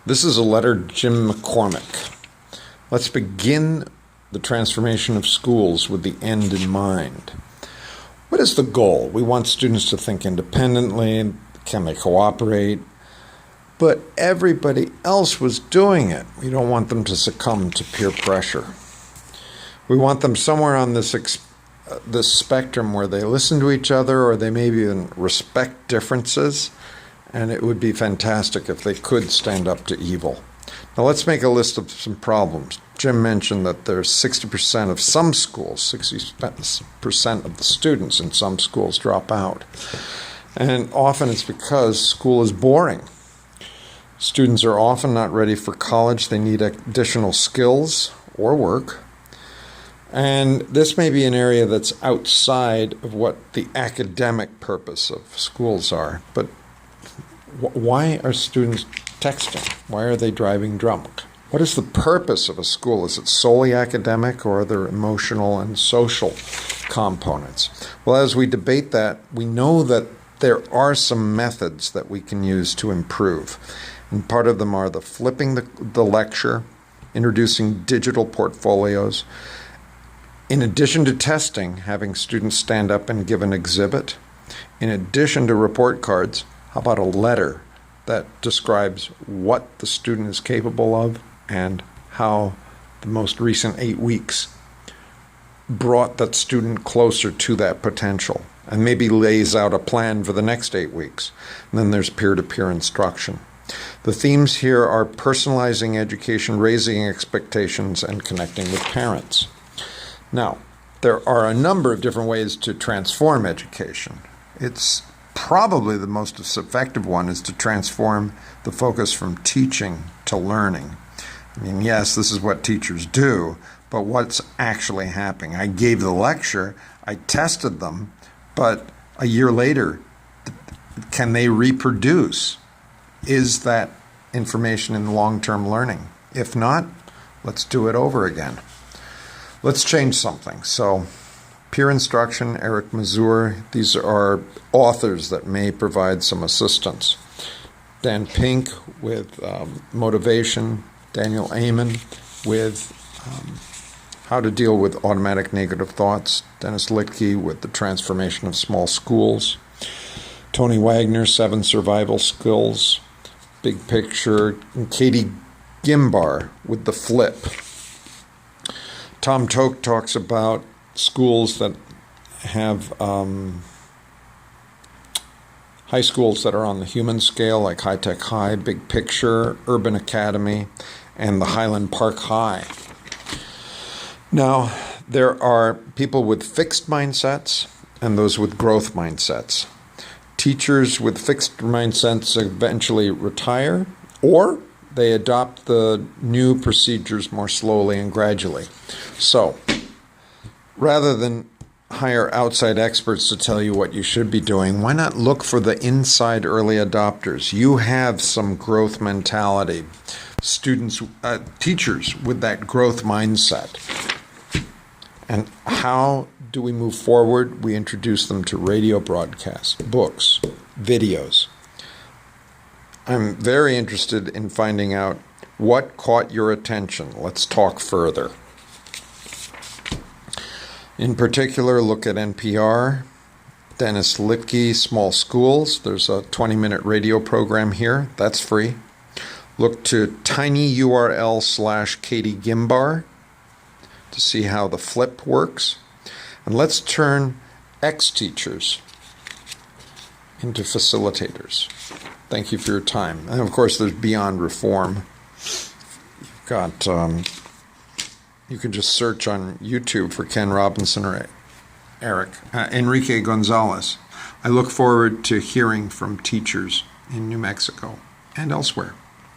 This is a letter to Jim McCormick. Let's begin the transformation of schools with the end in mind. What is the goal? We want students to think independently. Can they cooperate? But everybody else was doing it. We don't want them to succumb to peer pressure. We want them somewhere on this spectrum where they listen to each other, or they maybe even respect differences. And it would be fantastic if they could stand up to evil. Now let's make a list of some problems. Jim mentioned that there's 60% of some schools, 60% of the students in some schools drop out. And often it's because school is boring. Students are often not ready for college. They need additional skills or work. And this may be an area that's outside of what the academic purpose of schools are. But why are students texting? Why are they driving drunk? What is the purpose of a school? Is it solely academic, or are there emotional and social components? Well, as we debate that, we know that there are some methods that we can use to improve. And part of them are the flipping the lecture, introducing digital portfolios. In addition to testing, having students stand up and give an exhibit. In addition to report cards, how about a letter that describes what the student is capable of and how the most recent 8 weeks brought that student closer to that potential, and maybe lays out a plan for the next 8 weeks. And then there's peer-to-peer instruction. The themes here are personalizing education, raising expectations, and connecting with parents. Now, there are a number of different ways to transform education. It's probably the most effective one is to transform the focus from teaching to learning. I mean, yes, this is what teachers do, but what's actually happening? I gave the lecture, I tested them, but a year later, can they reproduce? Is that information in long-term learning? If not, let's do it over again. Let's change something. So, peer instruction, Eric Mazur, these are authors that may provide some assistance. Dan Pink with motivation, Daniel Amen with how to deal with automatic negative thoughts, Dennis Littke with the transformation of small schools, Tony Wagner, 7 survival skills, big picture, and Katie Gimbar with the flip. Tom Toke talks about schools that have high schools that are on the human scale, like High Tech High, Big Picture, Urban Academy, and the Highland Park High. Now, there are people with fixed mindsets and those with growth mindsets. Teachers with fixed mindsets eventually retire, or they adopt the new procedures more slowly and gradually. So, rather than hire outside experts to tell you what you should be doing, why not look for the inside early adopters? You have some growth mentality. Teachers with that growth mindset. And how do we move forward? We introduce them to radio broadcasts, books, videos. I'm very interested in finding out what caught your attention. Let's talk further. In particular, look at NPR, Dennis Littke, Small Schools. There's a 20-minute radio program here. That's free. Look to tinyurl/Katie Gimbar to see how the flip works. And let's turn ex-teachers into facilitators. Thank you for your time. And of course, there's Beyond Reform. You've got, you can just search on YouTube for Ken Robinson or Enrique Gonzalez. I look forward to hearing from teachers in New Mexico and elsewhere.